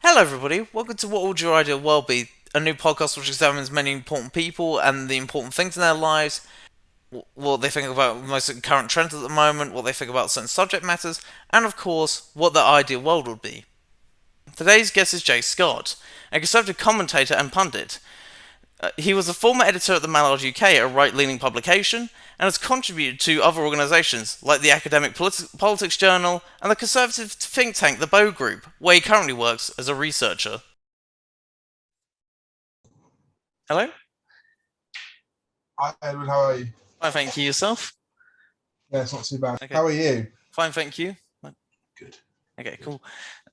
Hello, everybody. Welcome to What Would Your Ideal World Be? A new podcast which examines many important people and the important things in their lives, what they think about most current trends at the moment, what they think about certain subject matters, and of course, what their ideal world would be. Today's guest is Jay Scott, a conservative commentator and pundit. He was a former editor at the Mallard UK, a right-leaning publication, and has contributed to other organisations like the Academic Politics Journal and the conservative think tank The Bow Group, where he currently works as a researcher. Hello? Hi, Edward. How are you? Fine, thank you. Yourself? Yeah, it's not too bad. Okay, How are you? fine, thank you. Good. Okay, cool.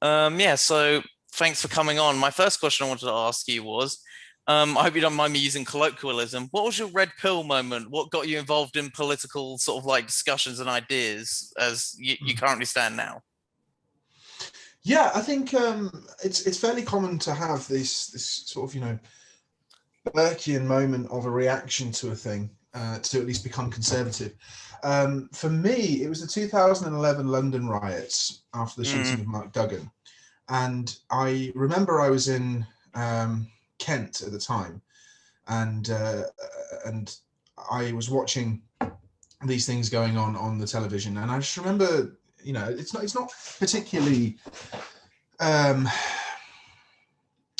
Yeah, so thanks for coming on. My first question I wanted to ask you was, I hope you don't mind me using colloquialism. What was your red pill moment? What got you involved in political sort of like discussions and ideas as you currently stand now? Yeah, I think it's fairly common to have this sort of Burkean moment of a reaction to a thing to at least become conservative. For me, it was the 2011 London riots after the shooting of Mark Duggan, and I remember I was in Kent at the time, and I was watching these things going on the television, and I just remember, it's not particularly um,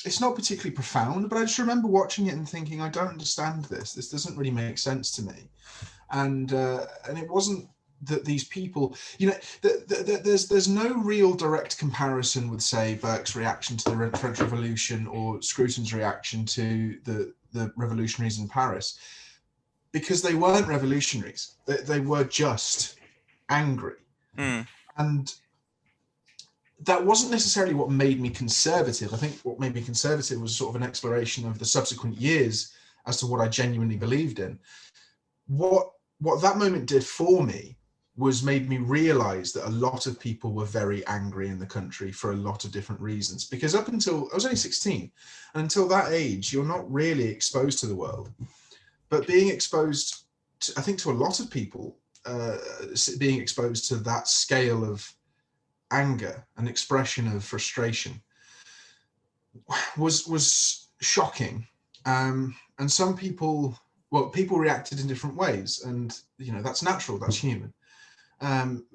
it's not particularly profound, but I just remember watching it and thinking, I don't understand this. This doesn't really make sense to me, and it wasn't that these people, there's no real direct comparison with, say, Burke's reaction to the French Revolution or Scruton's reaction to the revolutionaries in Paris, because they weren't revolutionaries. They were just angry. Mm. And that wasn't necessarily what made me conservative. I think what made me conservative was sort of an exploration of the subsequent years as to what I genuinely believed in. What that moment did for me was made me realize that a lot of people were very angry in the country for a lot of different reasons. Because up until I was only 16, and until that age, you're not really exposed to the world. But being exposed to, I think, to a lot of people, being exposed to that scale of anger and expression of frustration was shocking. And some people, well, people reacted in different ways, and that's natural, that's human.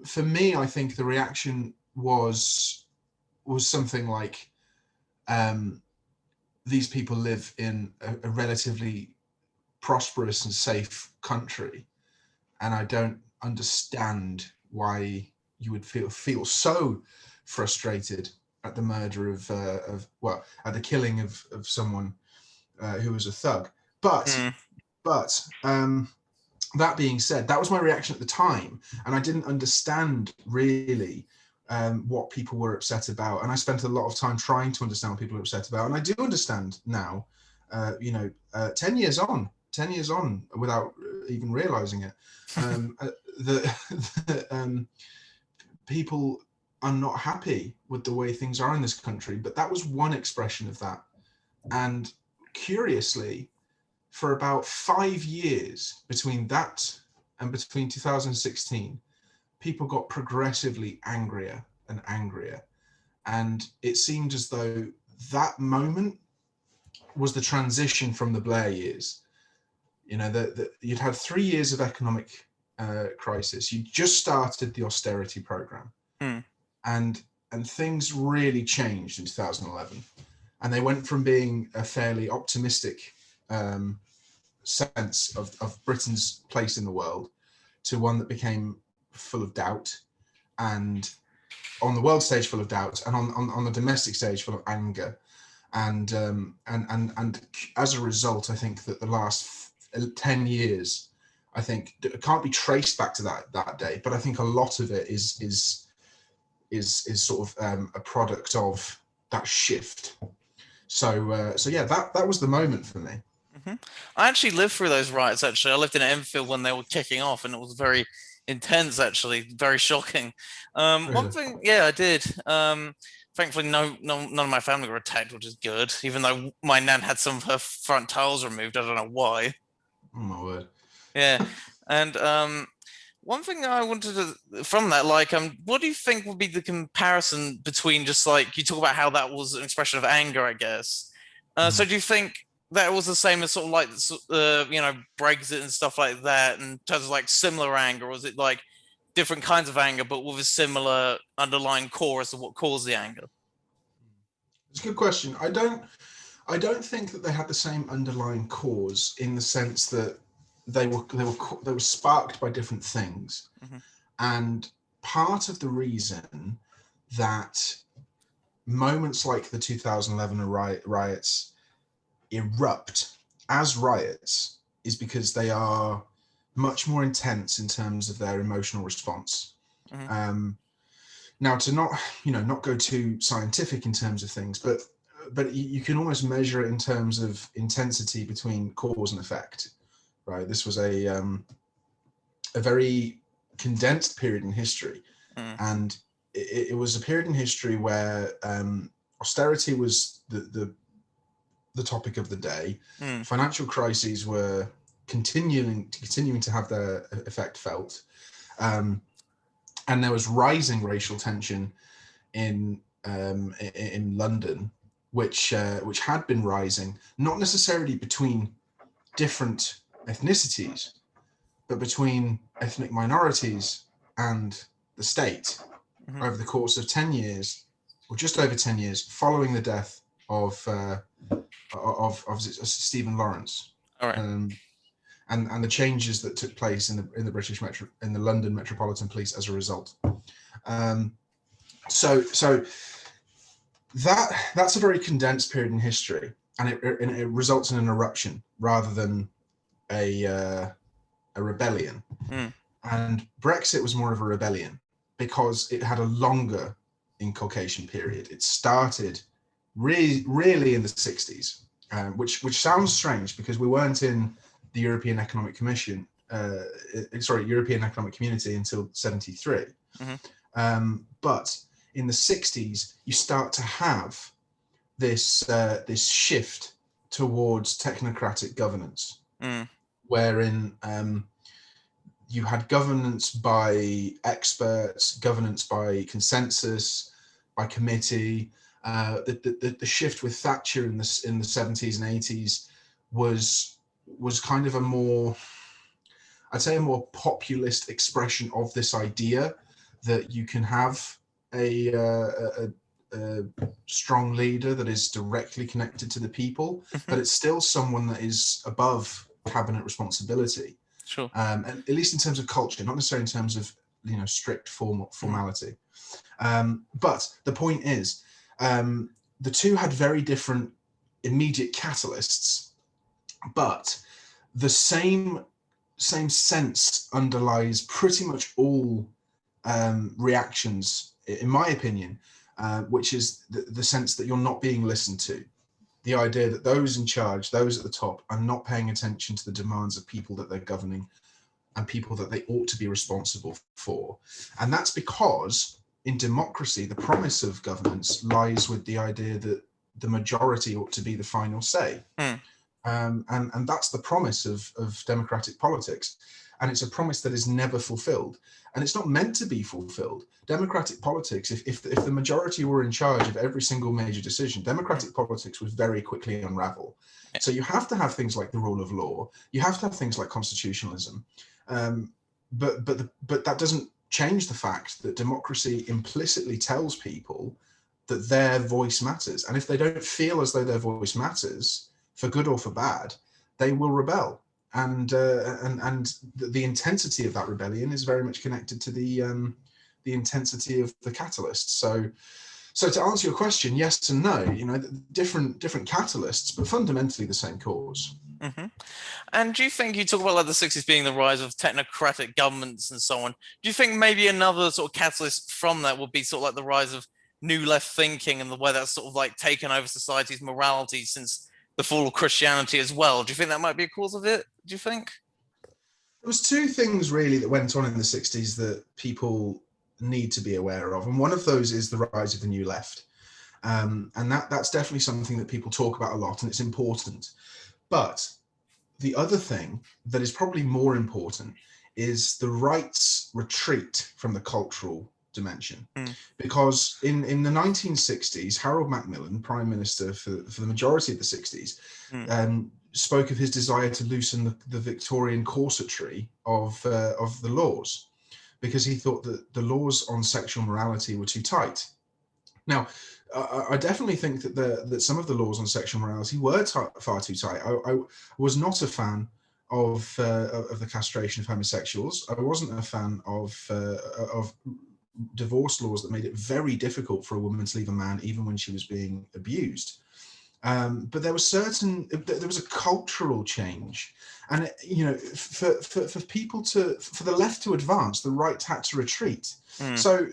For me, I think the reaction was something like, these people live in a relatively prosperous and safe country, and I don't understand why you would feel so frustrated at the murder of at the killing of someone who was a thug. But Mm. but that being said, that was my reaction at the time, and I didn't understand really what people were upset about, and I spent a lot of time trying to understand what people are upset about, and I do understand now. 10 years on, without even realizing it, the people are not happy with the way things are in this country. But that was one expression of that. And curiously, for about 5 years between that and between 2016, people got progressively angrier and angrier. And it seemed as though that moment was the transition from the Blair years. You'd had 3 years of economic crisis. You just started the austerity program, Mm. and things really changed in 2011. And they went from being a fairly optimistic sense of Britain's place in the world to one that became full of doubt, and on the world stage full of doubt, and on the domestic stage full of anger. And as a result, I think that the last 10 years, I think, it can't be traced back to that day, but I think a lot of it is sort of a product of that shift. So yeah, that was the moment for me. Hmm. I actually lived through those riots. Actually, I lived in Enfield when they were kicking off, and it was very intense. Actually, very shocking. One Really. thing, yeah, I did. Thankfully, none of my family were attacked, which is good. Even though my nan had some of her front tiles removed, I don't know why. Oh my word. Yeah, and One thing I wanted to from that, like, what do you think would be the comparison between just like you talk about how that was an expression of anger, I guess. So Mhm. do you think that was the same as sort of like Brexit and stuff like that in terms of like similar anger, or was it like different kinds of anger but with a similar underlying core as to what caused the anger? It's a good question. I don't think that they had the same underlying cause in the sense that they were sparked by different things. Hmm. And part of the reason that moments like the 2011 riots erupt as riots is because they are much more intense in terms of their emotional response. Hmm. Um, Now, to not go too scientific in terms of things, but you can almost measure it in terms of intensity between cause and effect, right? This was a very condensed period in history, Mm. and it was a period in history where austerity was the topic of the day. Mm. Financial crises were continuing to have their effect felt, um, and there was rising racial tension in London, which had been rising, not necessarily between different ethnicities, but between ethnic minorities and the state Hmm. over the course of 10 years, or just over 10 years, following the death of Stephen Lawrence, All right. um, and the changes that took place in the London Metropolitan Police as a result. Um, so that's a very condensed period in history, and it results in an eruption rather than a rebellion. Mm. And Brexit was more of a rebellion because it had a longer inculcation period. It started really in the 60s, which sounds strange because we weren't in the European Economic Commission, European Economic Community until 73. Hmm. But in the 60s, you start to have this shift towards technocratic governance, Mm. wherein you had governance by experts, governance by consensus, by committee. The shift with Thatcher in the 70s and 80s was kind of a more, I'd say, a more populist expression of this idea that you can have a strong leader that is directly connected to the people, Hmm. but it's still someone that is above cabinet responsibility, Sure. at least in terms of culture, not necessarily in terms of strict Hmm. formality. But the point is, the two had very different immediate catalysts, but the same sense underlies pretty much all reactions, in my opinion, which is the sense that you're not being listened to. The idea that those in charge, those at the top, are not paying attention to the demands of people that they're governing and people that they ought to be responsible for. And that's because in democracy, the promise of governance lies with the idea that the majority ought to be the final say. Mm. And that's the promise of democratic politics. And it's a promise that is never fulfilled. And it's not meant to be fulfilled. Democratic politics, if the majority were in charge of every single major decision, Mm. democratic politics would very quickly unravel. Yeah. So you have to have things like the rule of law. You have to have things like constitutionalism. Um, but that doesn't change the fact that democracy implicitly tells people that their voice matters. And if they don't feel as though their voice matters, for good or for bad, they will rebel. And the intensity of that rebellion is very much connected to the intensity of the catalyst. So to answer your question, yes and no. Different catalysts, but fundamentally the same cause. Hmm. And do you think you talk about like the 60s being the rise of technocratic governments and so on? Do you think maybe another sort of catalyst from that would be sort of like the rise of new left thinking and the way that's sort of like taken over society's morality since the fall of Christianity as well? Do you think that might be a cause of it? Do you think? There was two things really that went on in the 60s that people need to be aware of, and one of those is the rise of the new left. And that's definitely something that people talk about a lot, and it's important. But the other thing that is probably more important is the right's retreat from the cultural dimension. Mm. Because in the 1960s, Harold Macmillan, Prime Minister for the majority of the 60s, spoke of his desire to loosen the Victorian corsetry of the laws, because he thought that the laws on sexual morality were too tight. Now, I definitely think that some of the laws on sexual morality were far too tight. I was not a fan of the castration of homosexuals. I wasn't a fan of divorce laws that made it very difficult for a woman to leave a man even when she was being abused. But there was a cultural change, and for people for the left to advance, the right had to retreat. So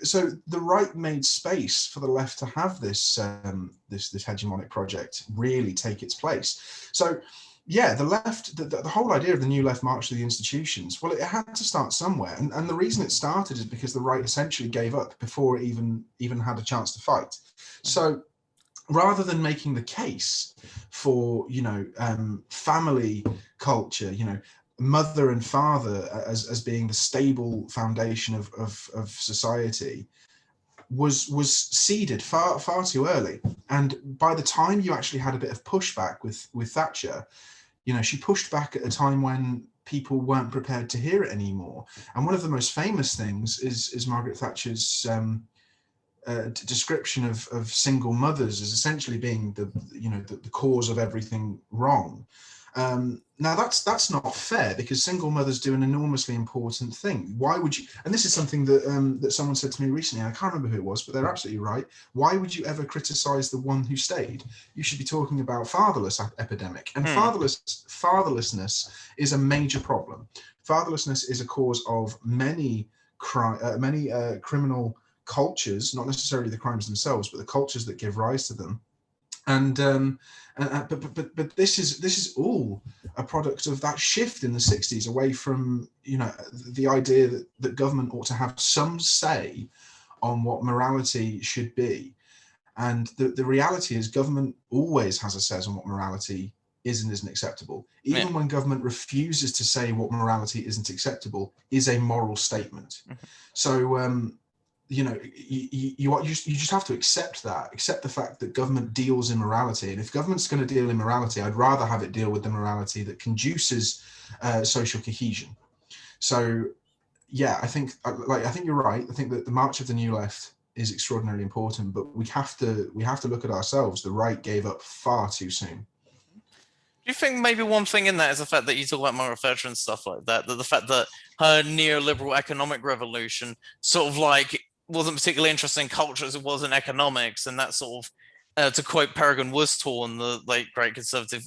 the right made space for the left to have this hegemonic project really take its place. So yeah, the left, the whole idea of the new left march to the institutions, well, it had to start somewhere, and the reason it started is because the right essentially gave up before it even had a chance to fight. So rather than making the case for family culture, mother and father as being the stable foundation of society, was seeded far too early. And by the time you actually had a bit of pushback with Thatcher, she pushed back at a time when people weren't prepared to hear it anymore. And one of the most famous things is Margaret Thatcher's description of single mothers as essentially being the cause of everything wrong. Now that's not fair, because single mothers do an enormously important thing. Why would you? And this is something that someone said to me recently. I can't remember who it was, but they're absolutely right. Why would you ever criticize the one who stayed? You should be talking about fatherless epidemic. And fatherlessness is a major problem. Fatherlessness is a cause of many criminal cultures, not necessarily the crimes themselves, but the cultures that give rise to them. And but this is all a product of that shift in the 60s away from the idea that government ought to have some say on what morality should be. And the reality is government always has a say on what morality is and isn't acceptable. Even when government refuses to say what morality isn't acceptable is a moral statement. So you just have to accept the fact that government deals in morality. And if government's going to deal in morality, I'd rather have it deal with the morality that conduces social cohesion. So yeah, I think you're right. I think that the march of the new left is extraordinarily important, but we have to look at ourselves. The right gave up far too soon. Do you think maybe one thing in that is the fact that you talk about Margaret Thatcher and stuff like that, that the fact that her neoliberal economic revolution sort of like wasn't particularly interested in culture as it was in economics, and that sort of, to quote Peregrine Woolsthorne, the late great conservative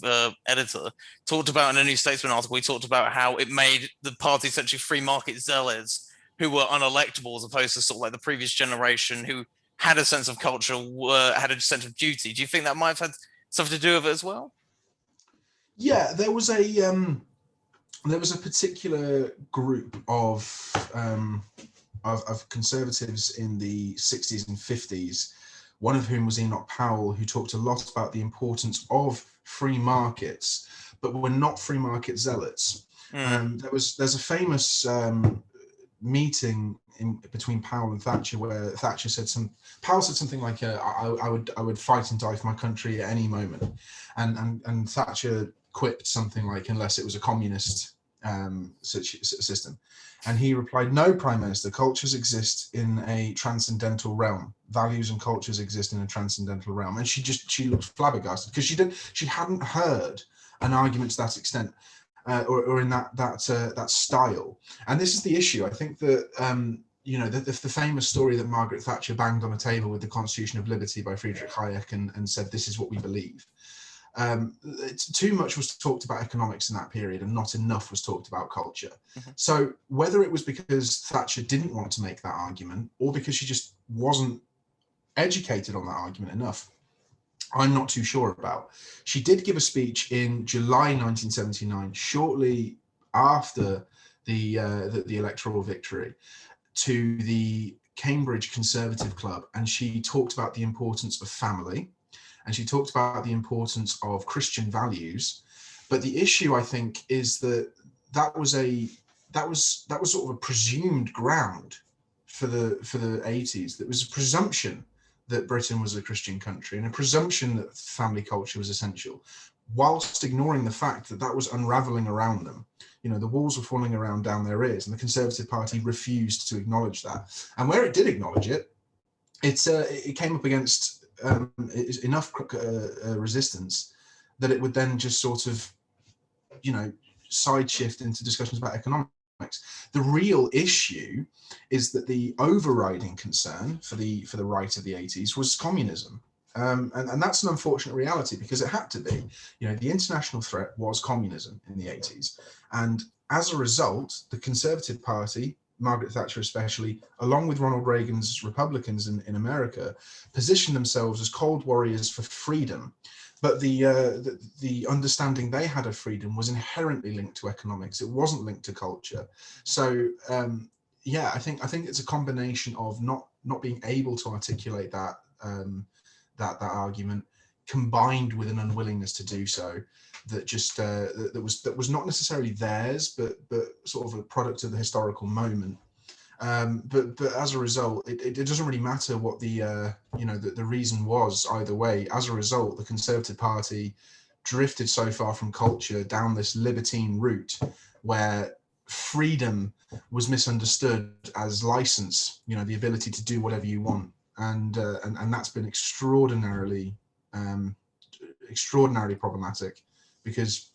editor, talked about in a New Statesman article, he talked about how it made the party essentially free market zealots who were unelectable, as opposed to sort of like the previous generation who had a sense of culture, had a sense of duty. Do you think that might have had something to do with it as well? Yeah, there was a particular group of conservatives in the 60s and 50s, one of whom was Enoch Powell, who talked a lot about the importance of free markets, but were not free market zealots. There's a famous meeting between Powell and Thatcher where Powell said something like, I would fight and die for my country at any moment, and Thatcher quipped something like, unless it was a communist system. And he replied, no, Prime Minister, cultures exist in a transcendental realm. Values and cultures exist in a transcendental realm. And she looked flabbergasted, because she hadn't heard an argument to that extent, or in that style. And this is the issue. I think that the famous story that Margaret Thatcher banged on a table with the Constitution of Liberty by Friedrich Hayek and said, this is what we believe. Too much was talked about economics in that period, and not enough was talked about culture. So whether it was because Thatcher didn't want to make that argument, or because she just wasn't educated on that argument enough, I'm not too sure about. She did give a speech in July 1979, shortly after the electoral victory, to the Cambridge Conservative Club, and she talked about the importance of family. And she talked about the importance of Christian values. But the issue, I think, is that was a that was sort of a presumed ground for the 80s. That was a presumption that Britain was a Christian country and a presumption that family culture was essential, whilst ignoring the fact that that was unraveling around them. You know, the walls were falling around down their ears, and the Conservative Party refused to acknowledge that. And where it did acknowledge it, it came up against enough resistance that it would then just sort of, you know, side shift into discussions about economics. The real issue is that the overriding concern for the right of the 80s was communism. And that's an unfortunate reality, because it had to be. You know, the international threat was communism in the 80s. And as a result, the Conservative Party, Margaret Thatcher especially, along with Ronald Reagan's Republicans in America, positioned themselves as cold warriors for freedom. But the understanding they had of freedom was inherently linked to economics. It wasn't linked to culture. So yeah, I think it's a combination of not being able to articulate that that argument, combined with an unwillingness to do so, that just that was not necessarily theirs, but sort of a product of the historical moment. But as a result, it doesn't really matter what the the reason was either way. As a result, the Conservative Party drifted so far from culture down this libertine route, where freedom was misunderstood as license, you know, the ability to do whatever you want, and that's been extraordinarily problematic, because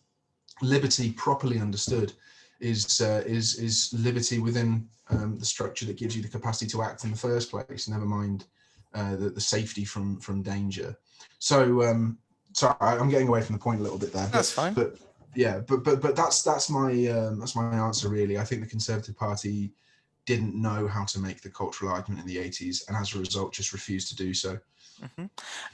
liberty, properly understood, is liberty within the structure that gives you the capacity to act in the first place, never mind the safety from danger. So sorry, I'm getting away from the point a little bit there. That's fine. But yeah, but that's my answer really. I think the Conservative Party didn't know how to make the cultural argument in the 80s, and as a result just refused to do so. Mm-hmm.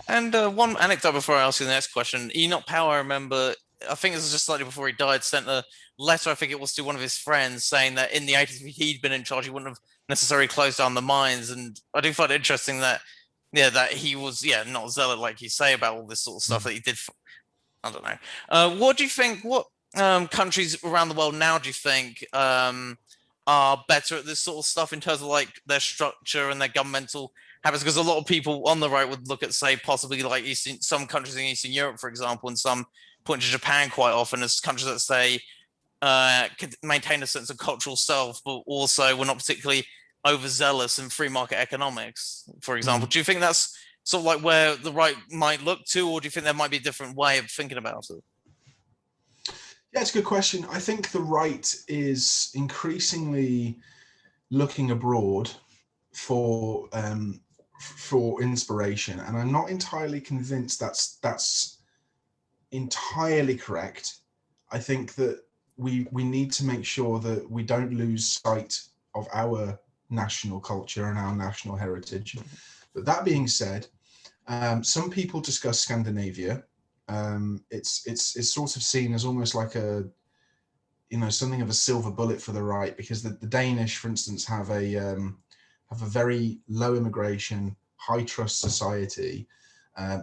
And one anecdote before I ask you the next question. Enoch Powell, I remember, I think it was just slightly before he died, sent a letter, I think it was to one of his friends, saying that in the 80s, if he'd been in charge, he wouldn't have necessarily closed down the mines. And I do find it interesting that, that he was, not a zealot, like you say, about all this sort of stuff that he did. I don't know. What do you think, what countries around the world now do you think are better at this sort of stuff in terms of like their structure and their governmental habits? Because a lot of people on the right would look at, say, possibly like some countries in Eastern Europe, for example, and some point to Japan quite often as countries that say could maintain a sense of cultural self, but also were not particularly overzealous in free market economics, for example. Do you think that's sort of like where the right might look to, or do you think there might be a different way of thinking about it? Yeah, it's a good question. I think the right is increasingly looking abroad for inspiration, and I'm not entirely convinced that's entirely correct. I think that we need to make sure that we don't lose sight of our national culture and our national heritage. But that being said, some people discuss Scandinavia. It's sort of seen as almost like a, something of a silver bullet for the right, because the Danish, for instance, have a very low immigration, high trust society.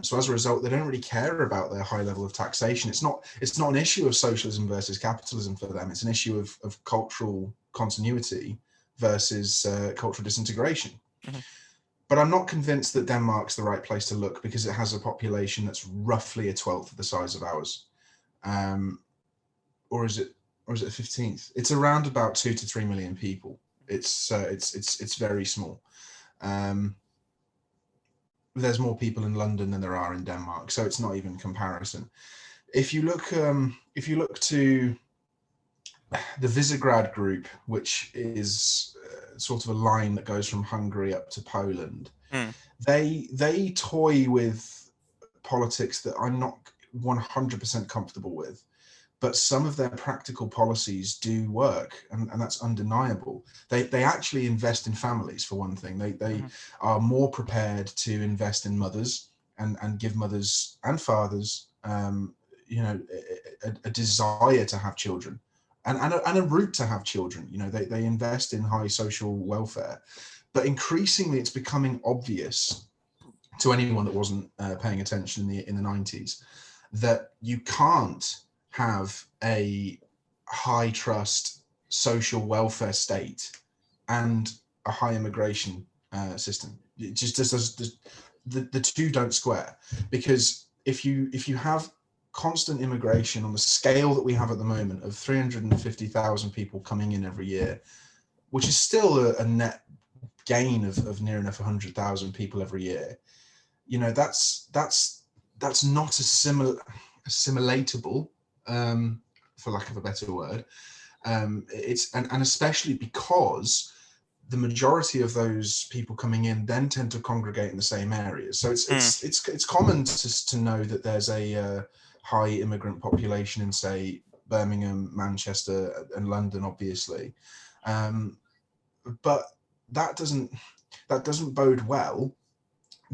So as a result, they don't really care about their high level of taxation. It's not an issue of socialism versus capitalism for them. It's an issue of cultural continuity versus cultural disintegration. Mm-hmm. But I'm not convinced that Denmark's the right place to look, because it has a population that's roughly a 12th of the size of ours. Or is it a 15th? It's around about 2 to 3 million people. It's very small. There's more people in London than there are in Denmark, so it's not even comparison. If you look to the Visegrad group, which is sort of a line that goes from Hungary up to Poland, they toy with politics that I'm not 100% comfortable with, but some of their practical policies do work, and that's undeniable. They actually invest in families, for one thing. They are more prepared to invest in mothers and give mothers and fathers a desire to have children and a route to have children. They invest in high social welfare. But increasingly, it's becoming obvious to anyone that wasn't paying attention in the 90s that you can't have a high trust social welfare state and a high immigration system. It just does the two don't square, because if you have constant immigration on the scale that we have at the moment of 350,000 people coming in every year, which is still a net gain of near enough 100,000 people every year, you know, that's not assimilatable, for lack of a better word. It's and especially because the majority of those people coming in then tend to congregate in the same areas. So it's common to know that there's a high immigrant population in, say, Birmingham, Manchester, and London, obviously, but that doesn't bode well,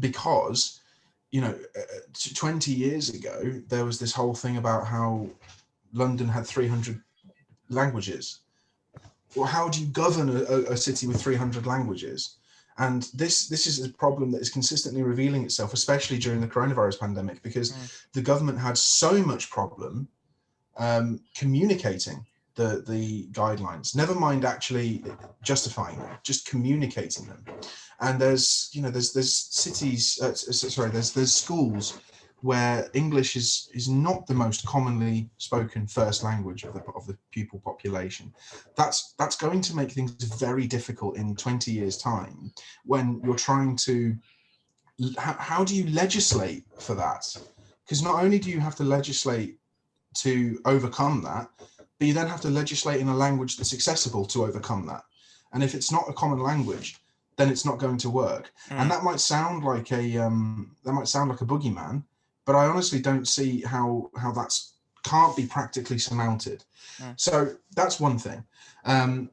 because, you know, 20 years ago there was this whole thing about how London had 300 languages. Well, how do you govern a city with 300 languages? And this is a problem that is consistently revealing itself, especially during the coronavirus pandemic, because the government had so much problem communicating the guidelines, never mind actually justifying them, just communicating them. And there's cities, there's schools where English is not the most commonly spoken first language of the pupil population. That's going to make things very difficult in 20 years' time, when you're trying to, how do you legislate for that? Because not only do you have to legislate to overcome that, but you then have to legislate in a language that's accessible to overcome that. And if it's not a common language, then it's not going to work. And that might sound like a boogeyman, but I honestly don't see how that's can't be practically surmounted. So that's one thing. But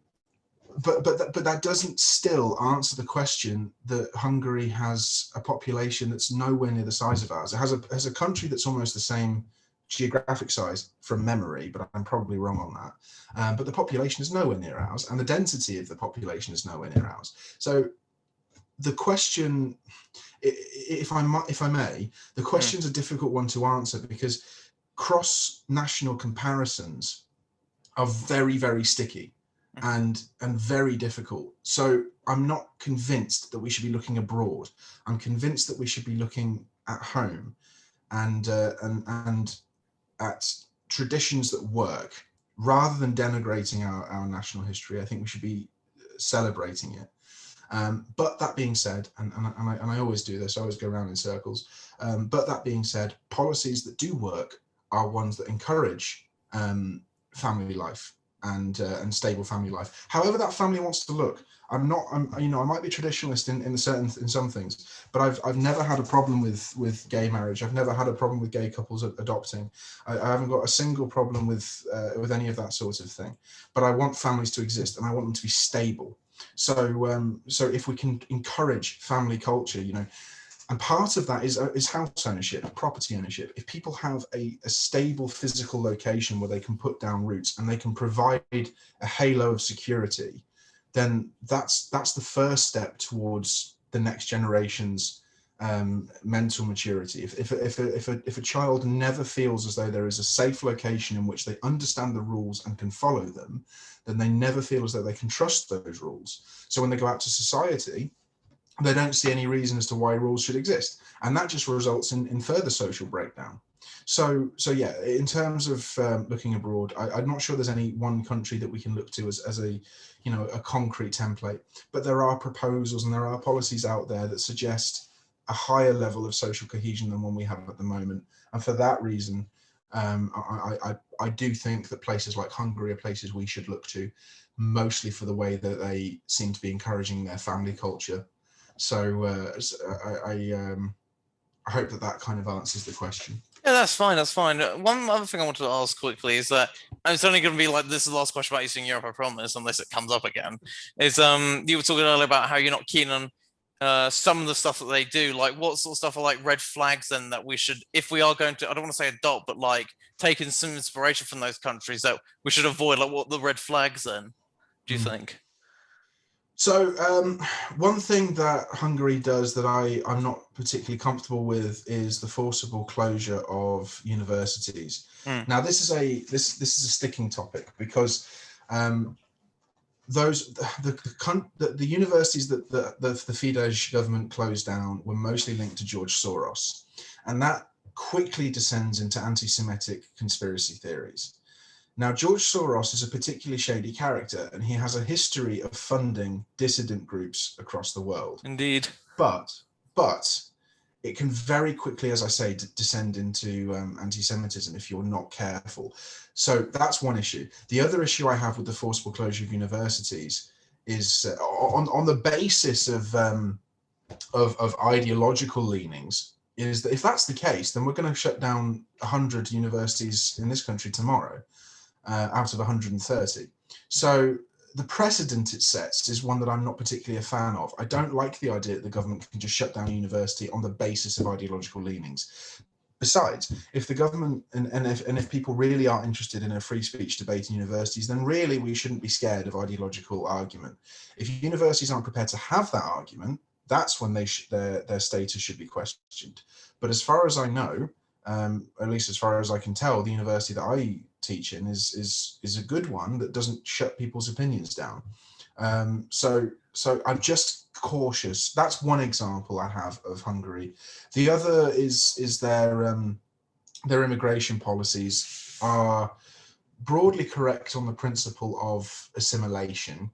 that doesn't still answer the question that Hungary has a population that's nowhere near the size of ours. It has a country that's almost the same geographic size from memory, but I'm probably wrong on that. But the population is nowhere near ours, and the density of the population is nowhere near ours. So the question, if I may, the question's a difficult one to answer, because cross-national comparisons are very, very sticky and very difficult. So I'm not convinced that we should be looking abroad. I'm convinced that we should be looking at home and at traditions that work, rather than denigrating our national history. I think we should be celebrating it. But that being said, and I always do this, I always go around in circles. But that being said, policies that do work are ones that encourage family life and stable family life, however that family wants to look. I might be traditionalist in some things, but I've never had a problem with gay marriage. I've never had a problem with gay couples adopting. I haven't got a single problem with any of that sort of thing. But I want families to exist, and I want them to be stable. So if we can encourage family culture, you know, and part of that is house ownership, property ownership. If people have a stable physical location where they can put down roots and they can provide a halo of security, then that's the first step towards the next generation's mental maturity. If a child never feels as though there is a safe location in which they understand the rules and can follow them, then they never feel as though they can trust those rules. So when they go out to society, they don't see any reason as to why rules should exist, and that just results in further social breakdown. So yeah, in terms of looking abroad, I'm not sure there's any one country that we can look to as a concrete template, but there are proposals and there are policies out there that suggest a higher level of social cohesion than one we have at the moment. And for that reason, I do think that places like Hungary are places we should look to, mostly for the way that they seem to be encouraging their family culture. So I hope that kind of answers the question. Yeah, that's fine. That's fine. One other thing I wanted to ask quickly is that it's only going to be like this is the last question about Eastern Europe, I promise, unless it comes up again. Is you were talking earlier about how you're not keen on some of the stuff that they do. Like, what sort of stuff are like red flags then that we should, if we are going to, I don't want to say adopt, but like taking some inspiration from those countries that we should avoid. Like, what the red flags then? Do you think? So one thing that Hungary does that I'm not particularly comfortable with is the forcible closure of universities. Now, this is a sticking topic, because the universities that the Fidesz government closed down were mostly linked to George Soros, and that quickly descends into anti-Semitic conspiracy theories. Now, George Soros is a particularly shady character, and he has a history of funding dissident groups across the world. Indeed. But it can very quickly, as I say, descend into anti-Semitism if you're not careful. So that's one issue. The other issue I have with the forcible closure of universities is on the basis of ideological leanings, is that if that's the case, then we're going to shut down 100 universities in this country tomorrow, out of 130. So the precedent it sets is one that I'm not particularly a fan of. I don't like the idea that the government can just shut down a university on the basis of ideological leanings. Besides, if the government and if people really are interested in a free speech debate in universities, then really we shouldn't be scared of ideological argument. If universities aren't prepared to have that argument, that's when their status should be questioned. But as far as I know, at least as far as I can tell, the university that I teach in is a good one that doesn't shut people's opinions down. So I'm just cautious. That's one example I have of Hungary. The other is their immigration policies are broadly correct on the principle of assimilation,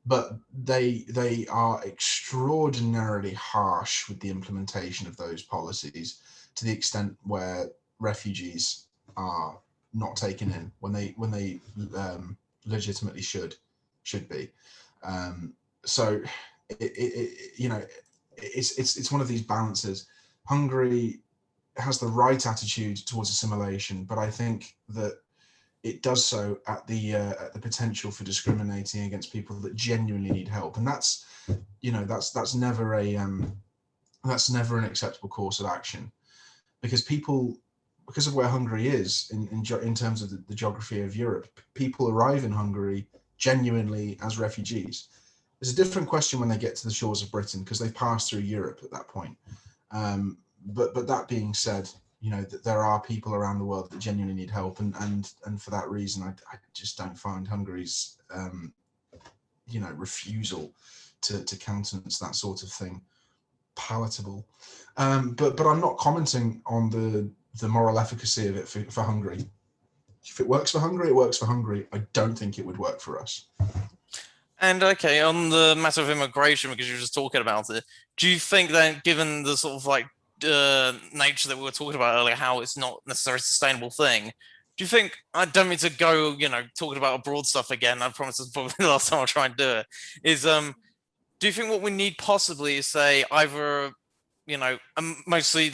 but they are extraordinarily harsh with the implementation of those policies, to the extent where refugees are not taken in when they legitimately should be. So it's one of these balances. Hungary has the right attitude towards assimilation, but I think that it does so at the potential for discriminating against people that genuinely need help, and that's never an acceptable course of action, because of where Hungary is in terms of the geography of Europe, people arrive in Hungary genuinely as refugees. There's a different question when they get to the shores of Britain, because they've passed through Europe at that point. But that being said, that there are people around the world that genuinely need help, and for that reason, I just don't find Hungary's refusal to countenance that sort of thing palatable. But I'm not commenting on the moral efficacy of it for Hungary. If it works for Hungary, it works for Hungary. I don't think it would work for us. And okay, on the matter of immigration, because you were just talking about it, do you think that, given the sort of nature that we were talking about earlier, how it's not necessarily a sustainable thing, do you think, I don't mean to go, talking about abroad stuff again, I promise it's probably the last time I'll try and do it, is do you think what we need possibly is, say, either mostly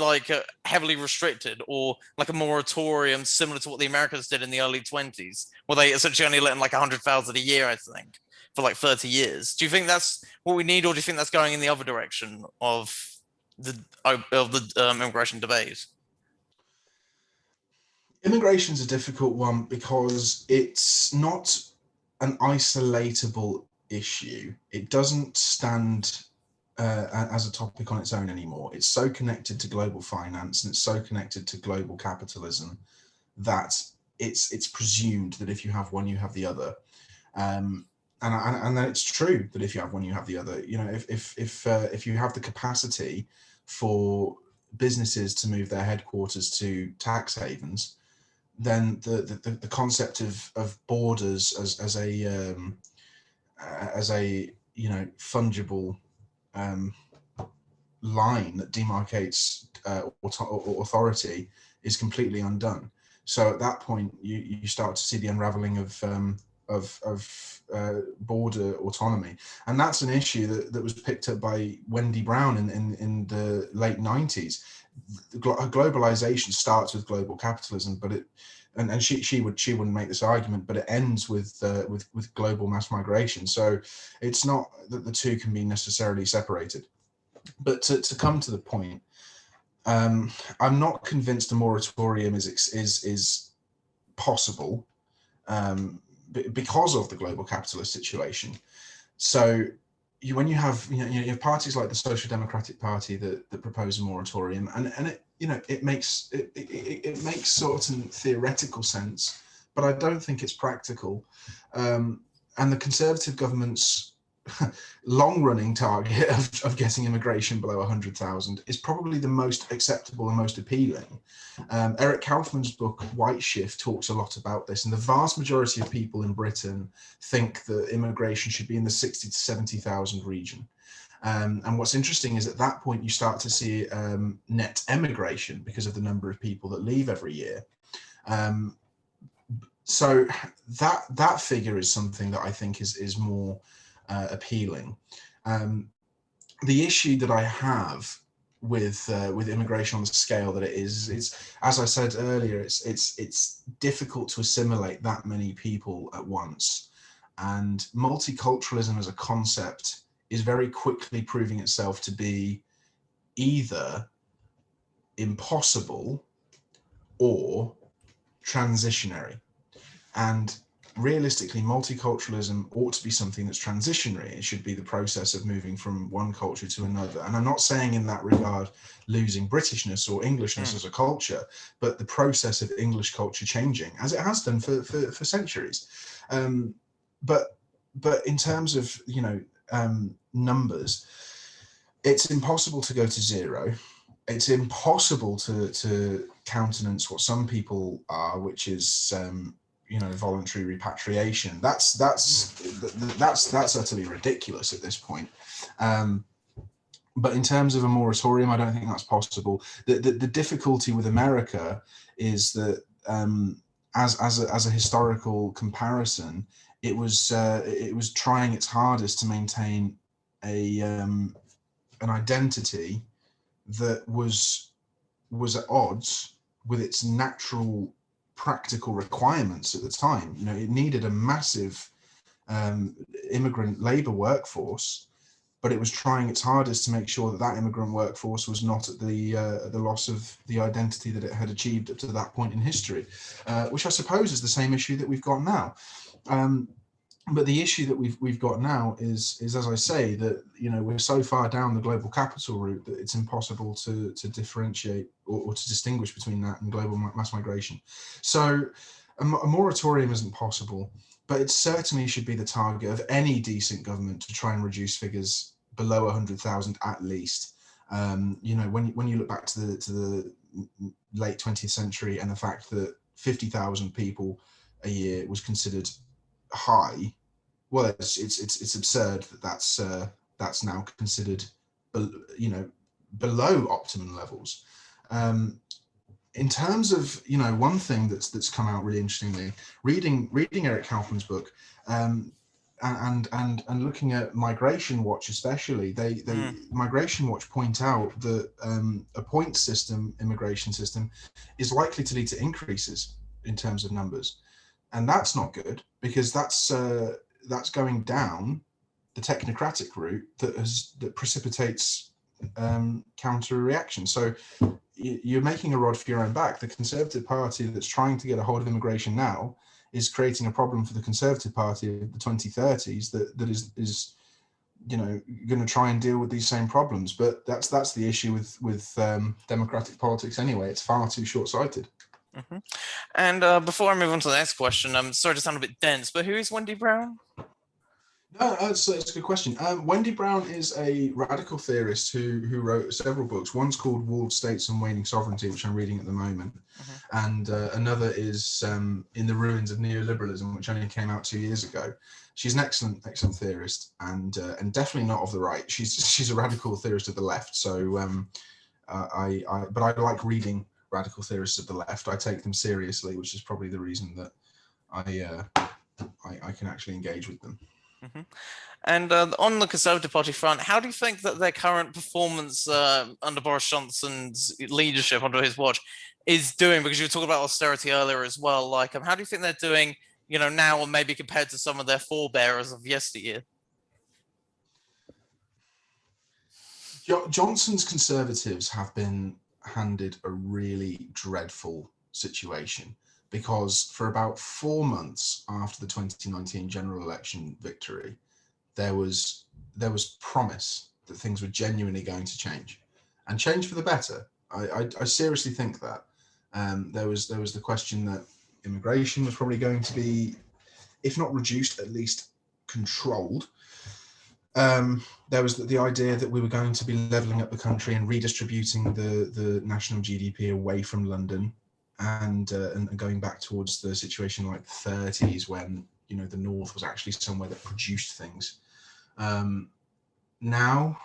heavily restricted, or like a moratorium similar to what the Americans did in the early 20s, where they essentially only let in 100,000 a year, I think, for 30 years. Do you think that's what we need, or do you think that's going in the other direction of the immigration debate? Immigration is a difficult one because it's not an isolatable issue. It doesn't stand as a topic on its own anymore. It's so connected to global finance, and it's so connected to global capitalism that it's presumed that if you have one, you have the other. And it's true that if you have one, you have the other. If you have the capacity for businesses to move their headquarters to tax havens, then the concept of borders as a fungible line that demarcates authority is completely undone. So at that point, you start to see the unraveling of border autonomy, and that's an issue that was picked up by Wendy Brown in the late 90s. Globalization starts with global capitalism, but she wouldn't make this argument, but it ends with global mass migration. So it's not that the two can be necessarily separated. But to come to the point, I'm not convinced a moratorium is possible because of the global capitalist situation. So when you have you have parties like the Social Democratic Party that propose a moratorium, and it makes sort of theoretical sense, but I don't think it's practical. and the Conservative government's long-running target of getting immigration below 100,000 is probably the most acceptable and most appealing. Eric Kaufmann's book White Shift talks a lot about this, and the vast majority of people in Britain think that immigration should be in the 60 to 70,000 region. And what's interesting is at that point you start to see net emigration because of the number of people that leave every year. So that figure is something that I think is more appealing. The issue that I have with immigration on the scale that it is, as I said earlier, it's difficult to assimilate that many people at once, and multiculturalism as a concept is very quickly proving itself to be either impossible or transitionary. And realistically, multiculturalism ought to be something that's transitionary. It should be the process of moving from one culture to another. And I'm not saying in that regard losing Britishness or Englishness as a culture, but the process of English culture changing, as it has done for centuries. But in terms of, numbers, it's impossible to go to zero. It's impossible to countenance what some people are, which is voluntary repatriation. That's utterly ridiculous at this point. But in terms of a moratorium, I don't think that's possible. The difficulty with America is that as a historical comparison, it was trying its hardest to maintain an identity that was at odds with its natural practical requirements at the time. It needed a massive immigrant labor workforce, but it was trying its hardest to make sure that immigrant workforce was not at the loss of the identity that it had achieved up to that point in history, which I suppose is the same issue that we've got now. But the issue that we've got now is as I say, that we're so far down the global capital route that it's impossible to differentiate or to distinguish between that and global mass migration. So a moratorium isn't possible, but it certainly should be the target of any decent government to try and reduce figures below 100,000 at least. When you look back to the late 20th century and the fact that 50,000 people a year was considered high, well, it's absurd that that's now considered below optimum levels. In terms of one thing that's come out really interestingly, reading Eric Kaufmann's book, and looking at Migration Watch especially, they Migration Watch point out that a point system, immigration system, is likely to lead to increases in terms of numbers. And that's not good, because that's going down the technocratic route that precipitates counter reaction. So you're making a rod for your own back. The Conservative Party that's trying to get a hold of immigration now is creating a problem for the Conservative Party of the 2030s that is going to try and deal with these same problems. But that's the issue with democratic politics anyway. It's far too short-sighted. Mm-hmm. And before I move on to the next question, I'm sorry to sound a bit dense, but who is Wendy Brown? No, that's a good question. Wendy Brown is a radical theorist who wrote several books. One's called Walled States and Waning Sovereignty, which I'm reading at the moment. Mm-hmm. And another is In the Ruins of Neoliberalism, which only came out 2 years ago. She's an excellent theorist, and definitely not of the right. She's a radical theorist of the left. So but I like reading radical theorists of the left. I take them seriously, which is probably the reason that I can actually engage with them. Mm-hmm. And on the Conservative Party front, how do you think that their current performance under Boris Johnson's leadership under his watch is doing? Because you were talking about austerity earlier as well. Like, how do you think they're doing, now, and maybe compared to some of their forebearers of yesteryear? Johnson's Conservatives have been handed a really dreadful situation, because for about 4 months after the 2019 general election victory, there was promise that things were genuinely going to change, and change for the better. I seriously think that. There was the question that immigration was probably going to be, if not reduced, at least controlled. There was the idea that we were going to be levelling up the country and redistributing the national GDP away from London, and going back towards the situation like the 30s, when the North was actually somewhere that produced things. Now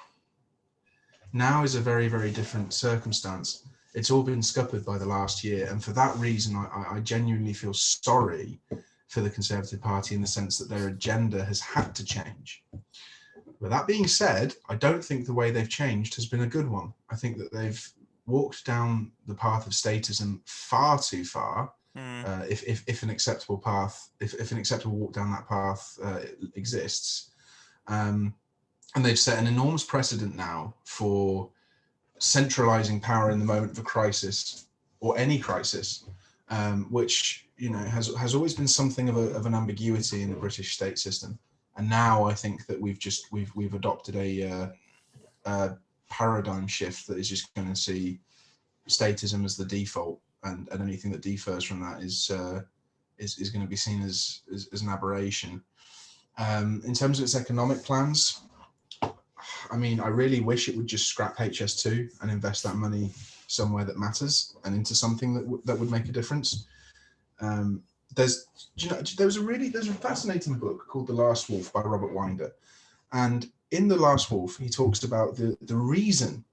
is a very, very different circumstance. It's all been scuppered by the last year, and for that reason, I genuinely feel sorry for the Conservative Party, in the sense that their agenda has had to change. But that being said, I don't think the way they've changed has been a good one. I think that they've walked down the path of statism far too far. If an acceptable path, if an acceptable walk down that path exists, and they've set an enormous precedent now for centralizing power in the moment of a crisis, or any crisis, which has always been something of an ambiguity in the British state system. And now I think that we've adopted a paradigm shift that is just going to see statism as the default, and anything that differs from that is going to be seen as an aberration. In terms of its economic plans, I mean, I really wish it would just scrap HS2 and invest that money somewhere that matters, and into something that would make a difference. There's a fascinating book called The Last Wolf by Robert Winder, and in The Last Wolf he talks about the reason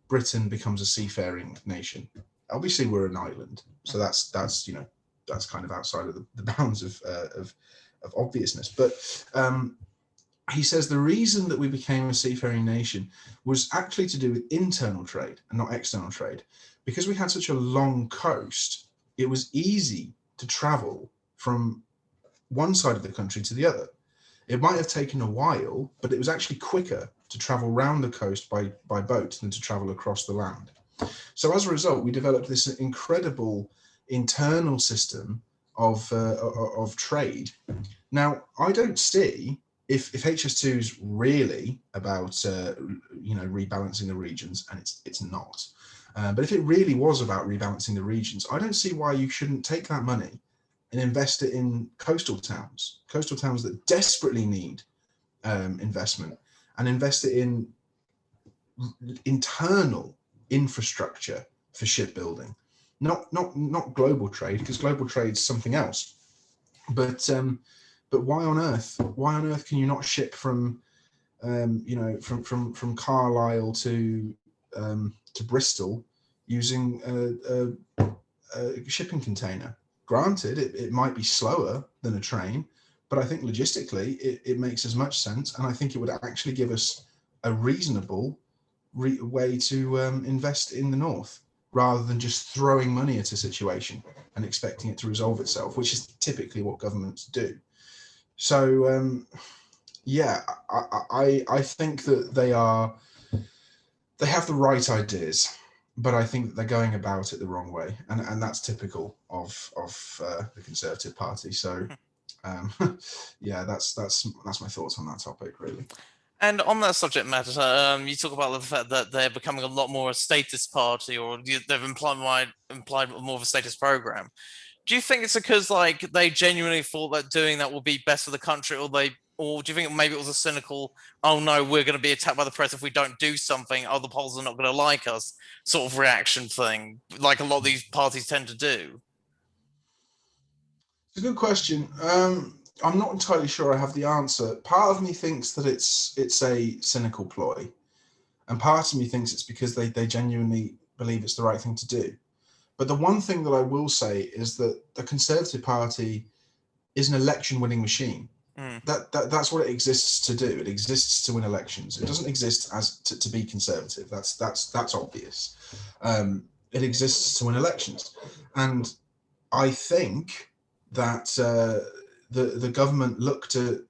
Britain becomes a seafaring nation. Obviously, we're an island, so that's kind of outside of the bounds of obviousness. But he says the reason that we became a seafaring nation was actually to do with internal trade and not external trade. Because we had such a long coast, it was easy to travel from one side of the country to the other. It might have taken a while, but it was actually quicker to travel round the coast by boat than to travel across the land. So as a result, we developed this incredible internal system of trade. Now, I don't see, if HS2 is really about rebalancing the regions, and it's not, but if it really was about rebalancing the regions, I don't see why you shouldn't take that money and invest it in coastal towns that desperately need investment, and invest it in internal infrastructure for shipbuilding, not global trade, because global trade is something else. But why on earth can you not ship from Carlisle to Bristol using a shipping container? Granted, it might be slower than a train, but I think logistically it makes as much sense, and I think it would actually give us a reasonable way to invest in the North, rather than just throwing money at a situation and expecting it to resolve itself, which is typically what governments do. So I think that they have the right ideas, but I think that they're going about it the wrong way, and that's typical of the Conservative Party. So that's my thoughts on that topic, really. And on that subject matter, you talk about the fact that they're becoming a lot more a status party, or they've implied more of a status program. Do you think it's because they genuinely thought that doing that will be best for the country, or do you think maybe it was a cynical, oh no, we're going to be attacked by the press if we don't do something, oh, the polls are not going to like us, sort of reaction thing, like a lot of these parties tend to do? It's a good question. I'm not entirely sure I have the answer. Part of me thinks that it's a cynical ploy, and part of me thinks it's because they genuinely believe it's the right thing to do. But the one thing that I will say is that the Conservative Party is an election-winning machine. That's what it exists to do. It exists to win elections. It doesn't exist as to be conservative. That's obvious. It exists to win elections, and I think that the government looked at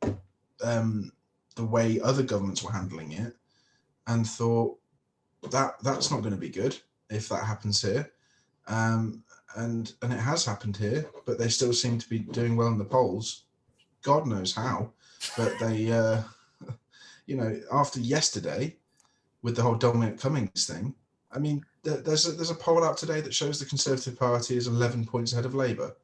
the way other governments were handling it and thought that's not going to be good if that happens here. And it has happened here, but they still seem to be doing well in the polls. God knows how, but they, after yesterday, with the whole Dominic Cummings thing, I mean, there's a poll out today that shows the Conservative Party is 11 points ahead of Labour.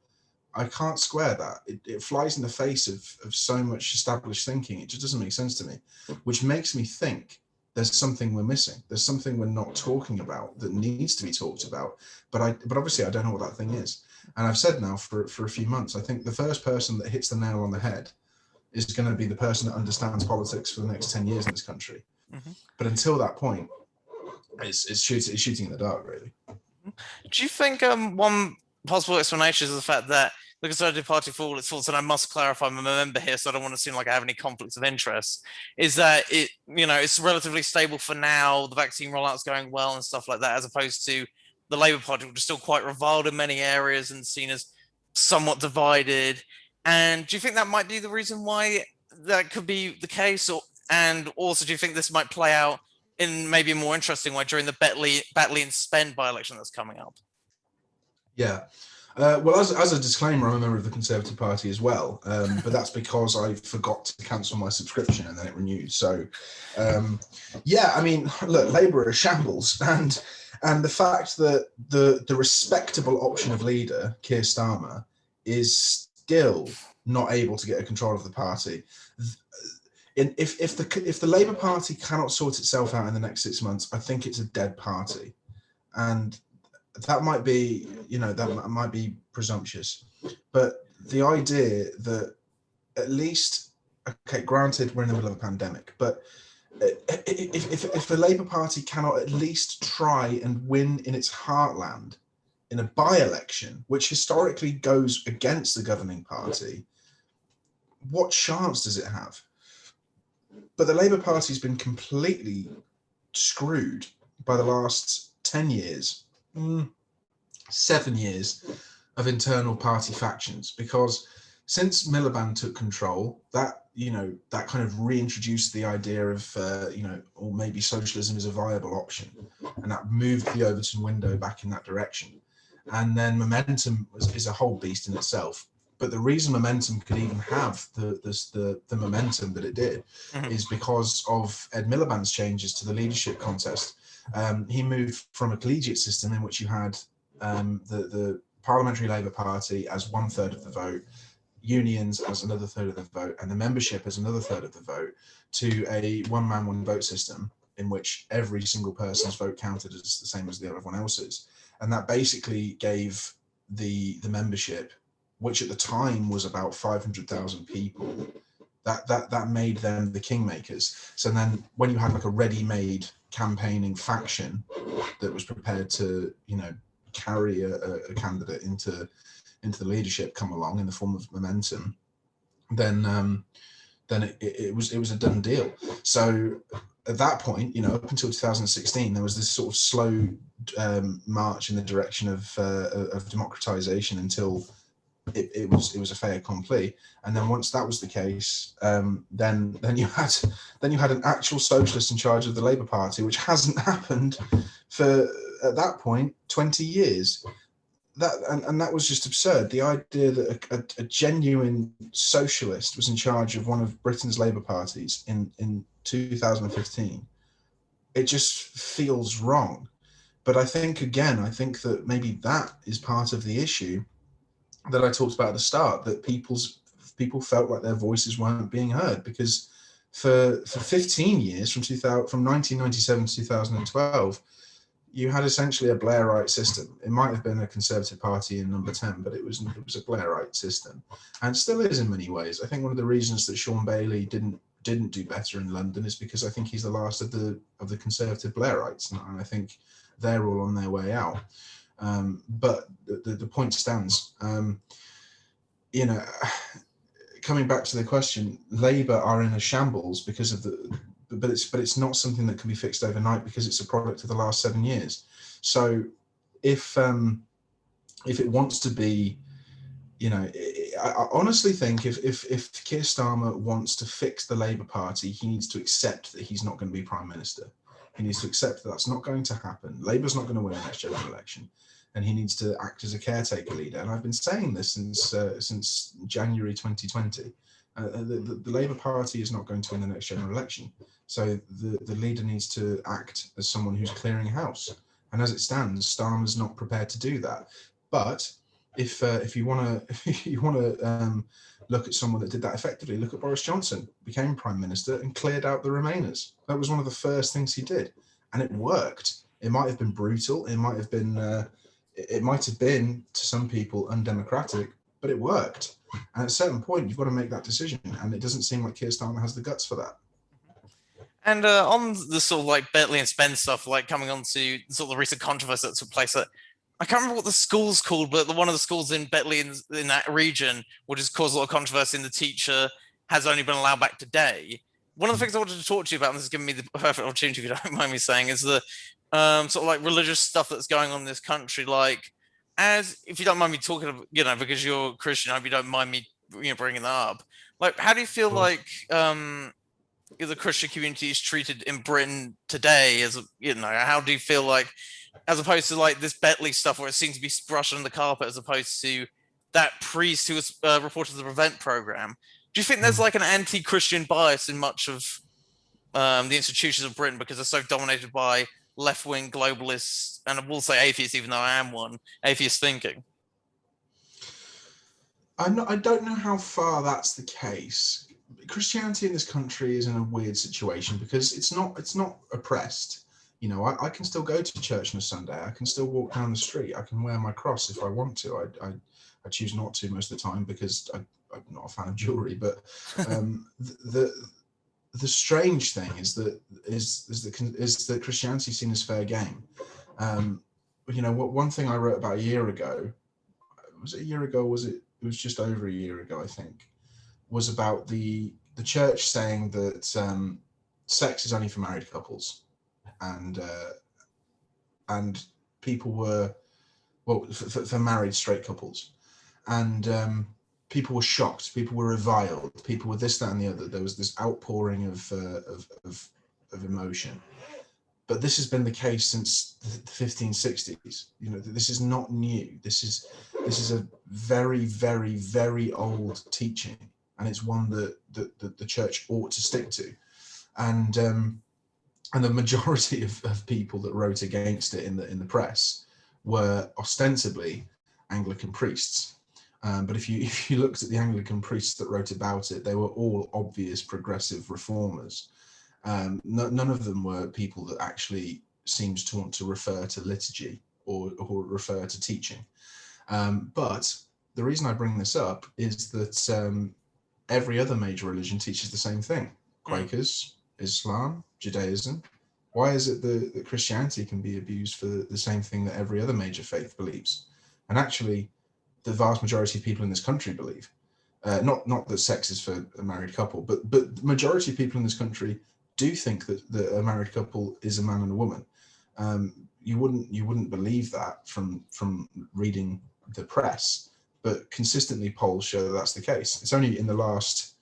I can't square that. It flies in the face of so much established thinking. It just doesn't make sense to me, which makes me think there's something we're missing. There's something we're not talking about that needs to be talked about. But obviously I don't know what that thing is. And I've said now for a few months, I think the first person that hits the nail on the head is going to be the person that understands politics for the next 10 years in this country. Mm-hmm. But until that point, it's shooting in the dark, really. Do you think one possible explanation is the fact that the Conservative Party, for all its faults, and I must clarify, I'm a member here, so I don't want to seem like I have any conflicts of interest, is that it's relatively stable for now, the vaccine rollout's going well and stuff like that, as opposed to the Labour Party, which is still quite reviled in many areas and seen as somewhat divided. And do you think that might be the reason why that could be the case? And also, do you think this might play out in maybe a more interesting way during the Batley and Spend by-election that's coming up? Yeah. Well, as a disclaimer, I'm a member of the Conservative Party as well, but that's because I forgot to cancel my subscription and then it renewed. So, yeah, I mean, look, Labour are a shambles, and the fact that the respectable option of leader, Keir Starmer, is still not able to get a control of the party. If the Labour Party cannot sort itself out in the next 6 months, I think it's a dead party, and that might be, that might be presumptuous, but the idea that at least, okay, granted we're in the middle of a pandemic, but if the Labour Party cannot at least try and win in its heartland in a by-election, which historically goes against the governing party, what chance does it have? But the Labour Party's been completely screwed by the last 10 years. 7 years of internal party factions, because since Miliband took control, that kind of reintroduced the idea of or maybe socialism is a viable option, and that moved the Overton window back in that direction. And then Momentum is a whole beast in itself. But the reason Momentum could even have the momentum that it did is because of Ed Miliband's changes to the leadership contest. He moved from a collegiate system in which you had the Parliamentary Labour Party as 1/3 of the vote, unions as another third of the vote, and the membership as another third of the vote, to a one-man, one-vote system in which every single person's vote counted as the same as the everyone else's. And that basically gave the membership, which at the time was about 500,000 people, that made them the kingmakers. So then when you had like a ready-made campaigning faction that was prepared to, carry a candidate into the leadership come along in the form of Momentum, then it was a done deal. So at that point, up until 2016, there was this sort of slow march in the direction of democratization until it was a fait accompli. And then once that was the case, then you had an actual socialist in charge of the Labour Party, which hasn't happened for, at that point, 20 years. That was just absurd. The idea that a genuine socialist was in charge of one of Britain's Labour parties in 2015, it just feels wrong. But I think that maybe that is part of the issue that I talked about at the start, that people felt like their voices weren't being heard, because for 15 years, from 1997 to 2012, you had essentially a Blairite system. It might have been a Conservative Party in number 10, but it was a Blairite system, and still is in many ways. I think one of the reasons that Sean Bailey didn't do better in London is because I think he's the last of the Conservative Blairites, and I think they're all on their way out. But the point stands. Coming back to the question, Labour are in a shambles because of but it's not something that can be fixed overnight, because it's a product of the last 7 years. So if it wants to be, I honestly think if Keir Starmer wants to fix the Labour Party, he needs to accept that he's not going to be Prime Minister. He needs to accept that that's not going to happen. Labour's not going to win the next general election, and he needs to act as a caretaker leader. And I've been saying this since January 2020. The Labour Party is not going to win the next general election, so the leader needs to act as someone who's clearing house. And as it stands, Starmer's not prepared to do that. But if you want to if you want to look at someone that did that effectively, look at Boris Johnson, became prime minister and cleared out the Remainers. That was one of the first things he did, and it worked. It might have been brutal. It might have been to some people undemocratic, but it worked. And at a certain point, you've got to make that decision, and it doesn't seem like Keir Starmer has the guts for that. And on the sort of like Bentley and Spence stuff, like coming on to sort of the recent controversy that took place, that I can't remember what the school's called, but one of the schools in Bentley in that region, which has caused a lot of controversy, and the teacher has only been allowed back today. One of the things I wanted to talk to you about, and this is giving me the perfect opportunity, if you don't mind me saying, is the sort of like religious stuff that's going on in this country. Like, as if you don't mind me talking, because you're Christian, I hope you don't mind me, bringing that up. Like, how do you feel like the Christian community is treated in Britain today? As how do you feel like, as opposed to like this Bentley stuff where it seems to be brushed under the carpet, as opposed to that priest who was reported to the Prevent program? Do you think there's like an anti-Christian bias in much of the institutions of Britain because they're so dominated by left-wing globalists, and I will say atheists, even though I am one, atheist thinking? I don't know how far that's the case. Christianity in this country is in a weird situation because it's not oppressed. I can still go to church on a Sunday. I can still walk down the street. I can wear my cross if I want to. I choose not to most of the time because I'm not a fan of jewelry. But the strange thing is that Christianity is seen as fair game. One thing I wrote about a year ago, was it a year ago? It was just over a year ago, I think, was about the church saying that sex is only for married couples, and people were, for married straight couples, and people were shocked, people were reviled, people were this, that, and the other. There was this outpouring of emotion. But this has been the case since the 1560s. This is not new. This is a very, very, very old teaching, and it's one that the church ought to stick to. And the majority of people that wrote against it in the press were ostensibly Anglican priests. But if you looked at the Anglican priests that wrote about it, they were all obvious progressive reformers. None of them were people that actually seemed to want to refer to liturgy or refer to teaching. But the reason I bring this up is that every other major religion teaches the same thing. Quakers, Islam, Judaism. Why is it that Christianity can be abused for the same thing that every other major faith believes? And actually, the vast majority of people in this country believe. Not that sex is for a married couple, but the majority of people in this country do think that a married couple is a man and a woman. You wouldn't believe that from reading the press, but consistently polls show that that's the case. It's only in the last,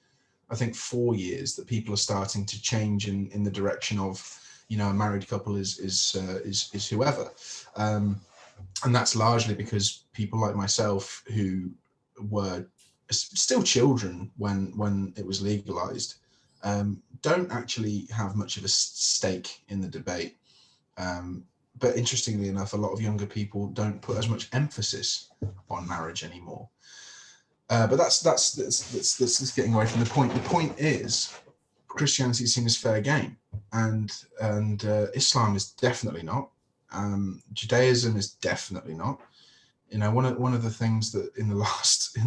I think, 4 years that people are starting to change in the direction of, a married couple is whoever, and that's largely because people like myself, who were still children when it was legalized, don't actually have much of a stake in the debate. But interestingly enough, a lot of younger people don't put as much emphasis on marriage anymore. But that's getting away from the point. The point is, Christianity is seen as fair game, and Islam is definitely not. Judaism is definitely not. One of the things that in the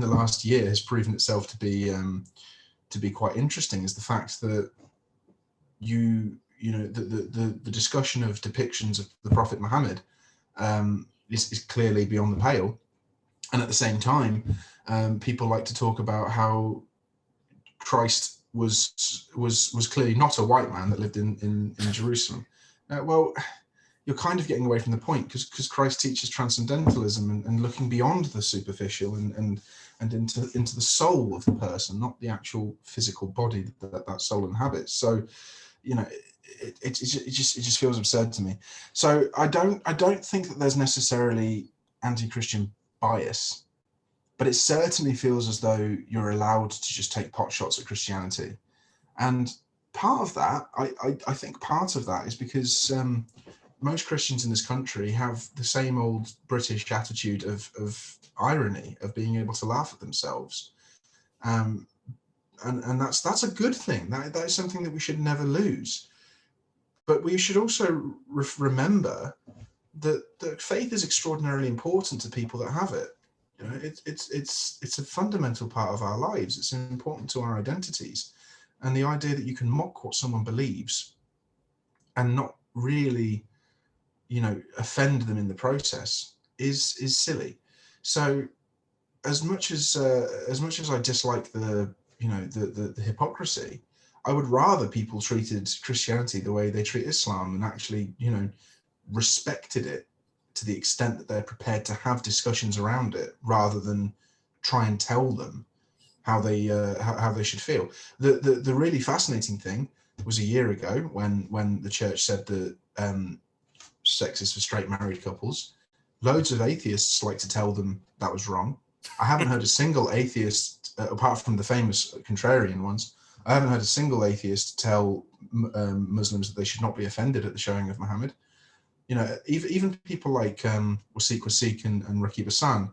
last year has proven itself to be quite interesting is the fact that the discussion of depictions of the Prophet Muhammad is clearly beyond the pale, and at the same time, people like to talk about how Christ was clearly not a white man that lived in Jerusalem. Well, you're kind of getting away from the point, because Christ teaches transcendentalism and looking beyond the superficial and into the soul of the person, not the actual physical body that soul inhabits. So, it just feels absurd to me. So I don't think that there's necessarily anti-Christian bias, but it certainly feels as though you're allowed to just take pot shots at Christianity. And part of that, I think part of that is because most Christians in this country have the same old British attitude of irony, of being able to laugh at themselves. And that's a good thing. That is something that we should never lose. But we should also remember that faith is extraordinarily important to people that have it. You know, it's a fundamental part of our lives. It's important to our identities. And the idea that you can mock what someone believes and not really, offend them in the process is silly. So as much as I dislike the hypocrisy, I would rather people treated Christianity the way they treat Islam and actually, respected it to the extent that they're prepared to have discussions around it, rather than try and tell them how they should feel. The really fascinating thing was a year ago when the church said that sex is for straight married couples. Loads of atheists like to tell them that was wrong. I haven't heard a single atheist, apart from the famous contrarian ones, I haven't heard a single atheist tell Muslims that they should not be offended at the showing of Muhammad. Even people like Wasiq Wasiq and Rakib Hassan,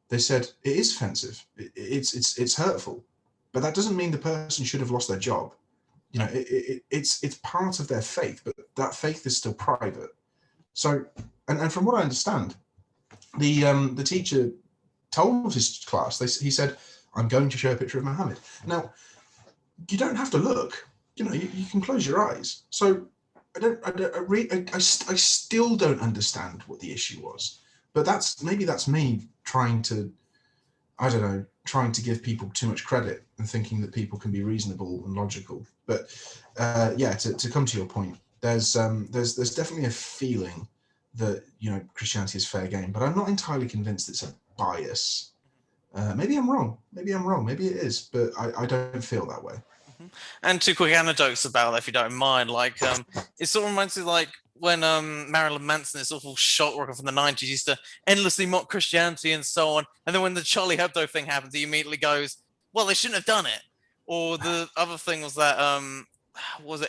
they said it is offensive. It's hurtful, but that doesn't mean the person should have lost their job. It's part of their faith, but that faith is still private. So, and from what I understand, the teacher told his class, he said, "I'm going to show a picture of Muhammad." Now, you don't have to look. You can close your eyes. So I still don't understand what the issue was. But that's me trying to give people too much credit and thinking that people can be reasonable and logical. But to come to your point, there's definitely a feeling that Christianity is fair game, but I'm not entirely convinced it's a bias. Maybe I'm wrong. Maybe it is, but I don't feel that way. And two quick anecdotes about that, if you don't mind. Like, it sort of reminds me like when Marilyn Manson, this awful shock rocker from the 90s, used to endlessly mock Christianity and so on. And then when the Charlie Hebdo thing happens, he immediately goes, "Well, they shouldn't have done it." Or the other thing was that,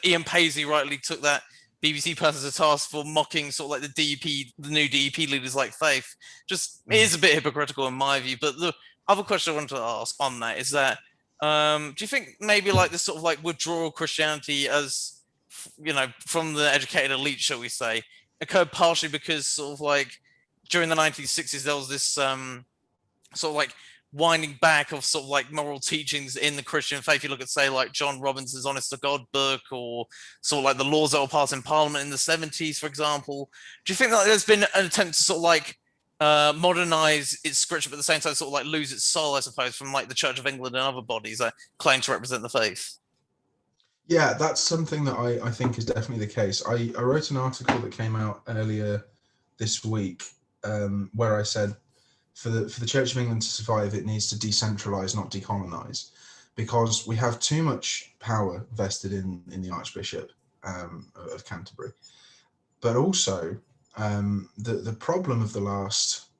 Ian Paisley rightly took that BBC person to task for mocking sort of like the new DEP leaders like Faith. Just, it is a bit hypocritical in my view. But the other question I wanted to ask on that is that, do you think maybe like this sort of like withdrawal Christianity, as from the educated elite, shall we say, occurred partially because sort of like during the 1960s there was this sort of like winding back of sort of like moral teachings in the Christian faith? You look at, say, like John Robinson's Honest to God book, or sort of like the laws that were passed in Parliament in the 70s, for example. Do you think that there's been an attempt to sort of like modernize its scripture, but at the same time sort of like lose its soul, I suppose, from like the Church of England and other bodies that claim to represent the faith? Yeah, that's something that I think is definitely the case. I wrote an article that came out earlier this week where I said for the Church of England to survive, it needs to decentralize, not decolonize, because we have too much power vested in the Archbishop of Canterbury. But also, the problem of the last,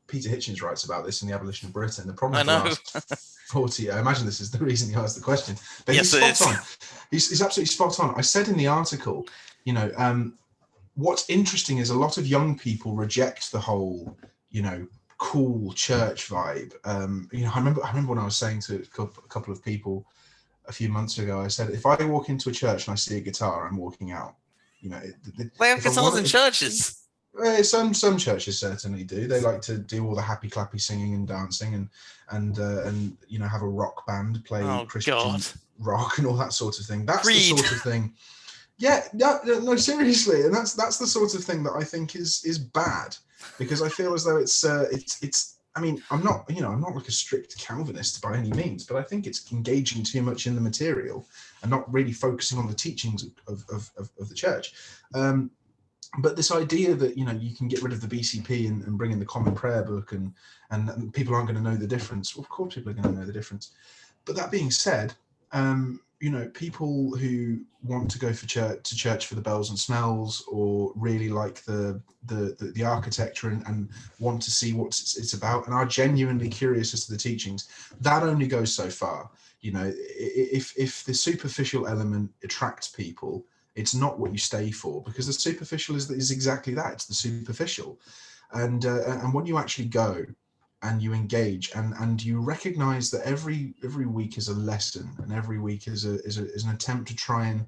Peter Hitchens writes about this in The Abolition of Britain, the problem of the last 40, I imagine this is the reason he asked the question, but yes, he's spot on. He's absolutely spot on. I said in the article, what's interesting is a lot of young people reject the whole, cool church vibe. I remember when I was saying to a couple of people a few months ago, I said, if I walk into a church and I see a guitar, I'm walking out. They have guitars in churches. Some churches certainly do. They like to do all the happy clappy singing and dancing and have a rock band play Christian rock and all that sort of thing. That's the sort of thing. Yeah, no, seriously, and that's the sort of thing that I think is bad, because I feel as though it's. I mean, I'm not like a strict Calvinist by any means, but I think it's engaging too much in the material and not really focusing on the teachings of the church. But this idea that you can get rid of the BCP and bring in the Common Prayer Book and people aren't going to know the difference. Well, of course, people are going to know the difference. But that being said, people who want to go to church for the bells and smells, or really like the architecture and want to see what it's about, and are genuinely curious as to the teachings, that only goes so far. If the superficial element attracts people It's not what you stay for, because the superficial is exactly that. It's the superficial. And when you actually go and you engage and you recognize that every week is a lesson, and every week is an attempt to try and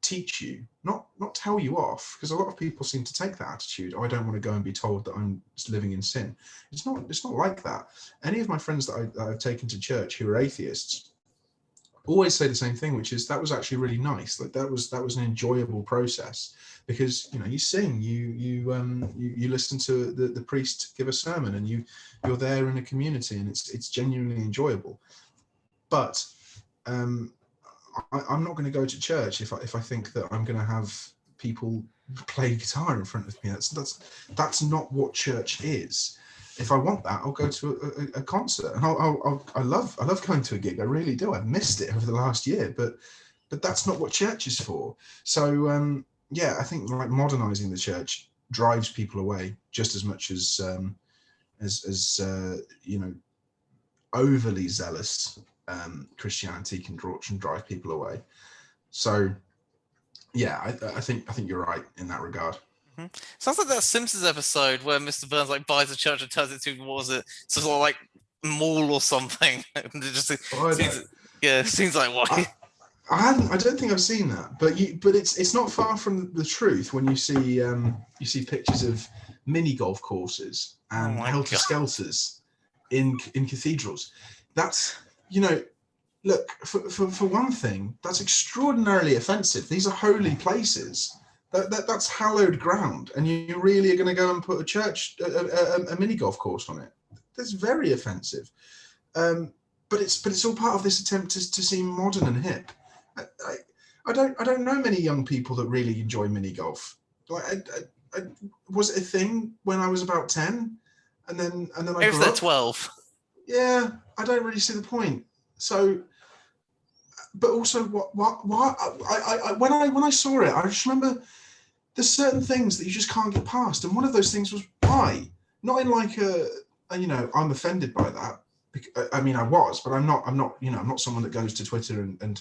teach you, not tell you off, because a lot of people seem to take that attitude. Oh, I don't want to go and be told that I'm living in sin. It's not like that. Any of my friends that I've taken to church who are atheists always say the same thing, which is that was actually really nice. Like that was an enjoyable process, because you sing, you listen to the priest give a sermon, and you're there in a community, and it's genuinely enjoyable. But I'm not going to go to church if I think that I'm going to have people play guitar in front of me. That's not what church is. If I want that, I'll go to a concert, and I love going to a gig. I really do. I've missed it over the last year, but that's not what church is for. So I think like modernizing the church drives people away just as much as overly zealous Christianity can drive people away. So yeah, I think you're right in that regard. Mm-hmm. Sounds like that Simpsons episode where Mr. Burns like buys a church and turns it to, what was it, some sort of like mall or something. It just seems like why. I don't think I've seen that, but it's not far from the truth when you see pictures of mini golf courses and helter skelters in cathedrals. That's look, for one thing, that's extraordinarily offensive. These are holy places. That's hallowed ground, and you really are going to go and put a mini golf course on it. That's very offensive. But it's all part of this attempt to seem modern and hip. I don't know many young people that really enjoy mini golf. Like, was it a thing when I was about 10, and then I grew up? 12. Yeah, I don't really see the point. So, but also, what when I saw it, I just remember there's certain things that you just can't get past, and one of those things was why. Not in like I'm offended by that. I mean, I was, but I'm not. I'm not someone that goes to Twitter and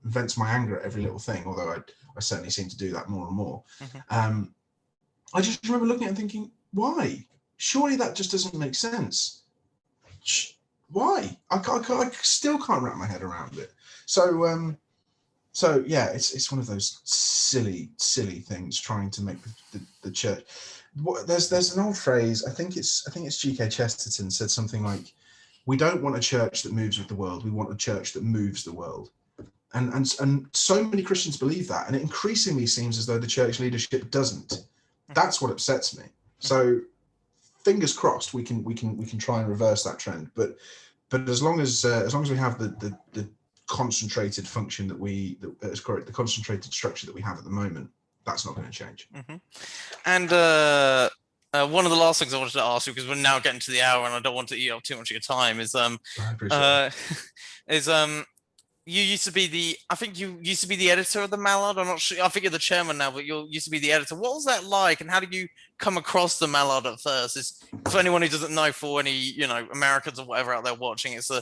vents my anger at every little thing. Although I certainly seem to do that more and more. Mm-hmm. I just remember looking at it and thinking, why? Surely that just doesn't make sense. Why? I still can't wrap my head around it. So yeah, it's one of those silly things trying to make the church. There's an old phrase. I think it's G.K. Chesterton said something like, "We don't want a church that moves with the world. We want a church that moves the world." And so many Christians believe that, and it increasingly seems as though the church leadership doesn't. That's what upsets me. So fingers crossed we can try and reverse that trend. But as long as we have the concentrated function the concentrated structure that we have at the moment, that's not going to change. Mm-hmm. And one of the last things I wanted to ask you, because we're now getting to the hour and I don't want to eat up too much of your time, is you used to be the editor of the Mallard. I'm not sure. I think you're the chairman now, but you used to be the editor. What was that like, and how did you come across the Mallard at first? Is for anyone who doesn't know, for any Americans or whatever out there watching, it's a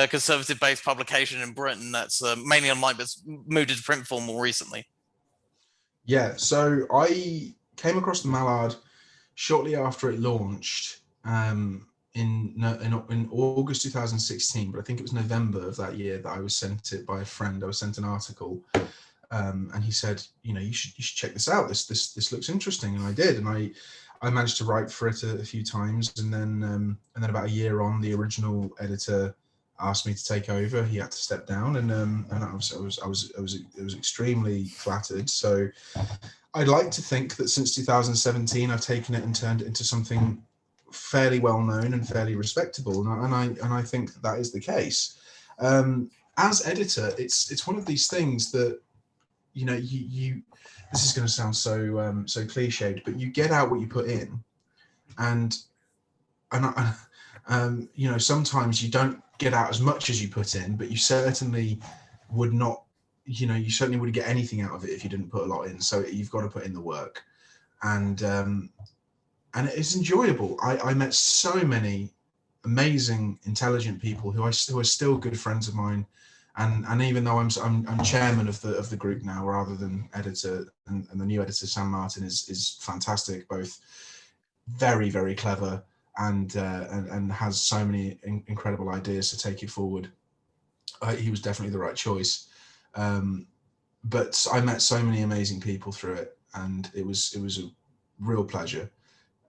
conservative-based publication in Britain that's mainly online, but it's moved into print form more recently. Yeah, so I came across the Mallard shortly after it launched in August 2016, but I think it was November of that year that I was sent it by a friend. I was sent an article, and he said, you should check this out. This looks interesting, and I did, and I managed to write for it a few times, and then about a year on, the original editor asked me to take over. He had to step down, and I was extremely flattered. So I'd like to think that since 2017, I've taken it and turned it into something fairly well known and fairly respectable, and I think that is the case. As editor, it's one of these things that you this is going to sound so cliched, but you get out what you put in, and sometimes you don't get out as much as you put in, but you certainly would not, you certainly wouldn't get anything out of it if you didn't put a lot in. So you've got to put in the work, and it's enjoyable. I met so many amazing, intelligent people who are still good friends of mine, And even though I'm chairman of the group now rather than editor, and the new editor Sam Martin is fantastic, both very, very clever and has so many incredible ideas to take it forward. He was definitely the right choice. But I met so many amazing people through it, and it was a real pleasure.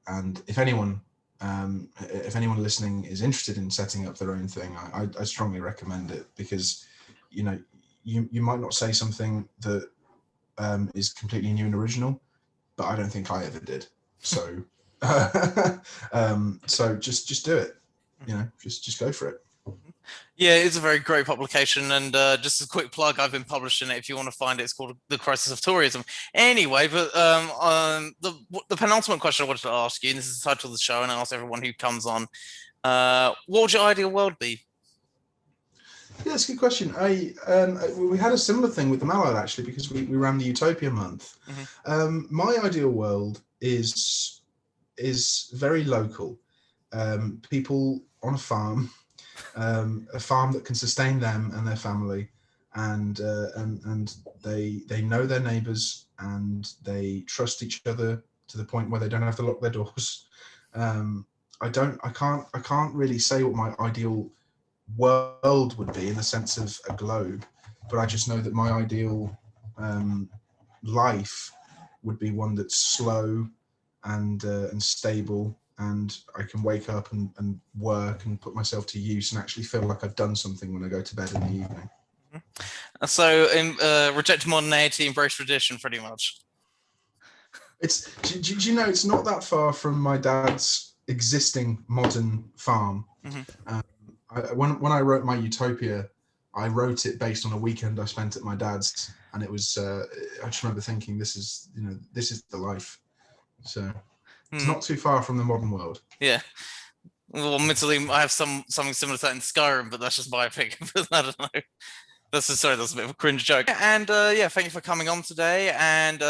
And if anyone listening is interested in setting up their own thing, I strongly recommend it, because you might not say something that is completely new and original, but I don't think I ever did. So so just do it. Just go for it. Yeah, it's a very great publication, and just a quick plug, I've been publishing it if you want to find it. It's called The Crisis of Toryism. Anyway, but the penultimate question I wanted to ask you, and this is the title of the show, and I ask everyone who comes on, what would your ideal world be? Yeah, that's a good question. We had a similar thing with the Mallard, actually, because we ran the Utopia month. My ideal world is very local. People on a farm that can sustain them and their family, and they know their neighbours, and they trust each other to the point where they don't have to lock their doors. I can't really say what my ideal world would be in the sense of a globe, but I just know that my ideal life would be one that's slow and stable, and I can wake up and work and put myself to use and actually feel like I've done something when I go to bed in the evening. So, reject modernity, embrace tradition, pretty much. Do you know, it's not that far from my dad's existing modern farm. When I wrote my Utopia, I wrote it based on a weekend I spent at my dad's, and it was I just remember thinking, this is the life. So it's not too far from the modern world. Yeah. Well, mentally, I have something similar to that in Skyrim, but that's just my opinion. I don't know. That's a bit of a cringe joke. And yeah, thank you for coming on today. And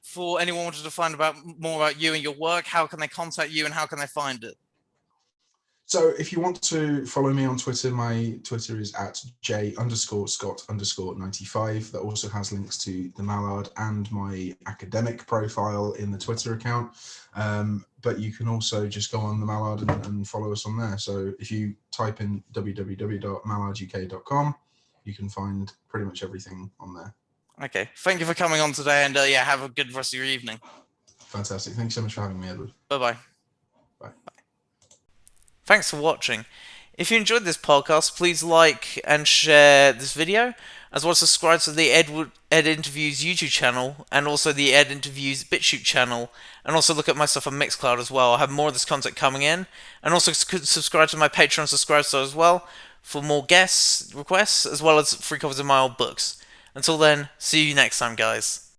for anyone wanted to find more about you and your work, how can they contact you and how can they find it? So if you want to follow me on Twitter, my Twitter is at j_scott_95. That also has links to the Mallard and my academic profile in the Twitter account. But you can also just go on the Mallard and follow us on there. So if you type in www.mallarduk.com, you can find pretty much everything on there. Okay. Thank you for coming on today, and yeah, have a good rest of your evening. Fantastic. Thanks so much for having me, Edward. Bye-bye. Bye. Thanks for watching. If you enjoyed this podcast, please like and share this video, as well as subscribe to the Ed Interviews YouTube channel, and also the Ed Interviews BitChute channel, and also look at my stuff on Mixcloud as well. I have more of this content coming in, and also subscribe to my Patreon subscribe star as well for more guest requests, as well as free copies of my old books. Until then, see you next time, guys.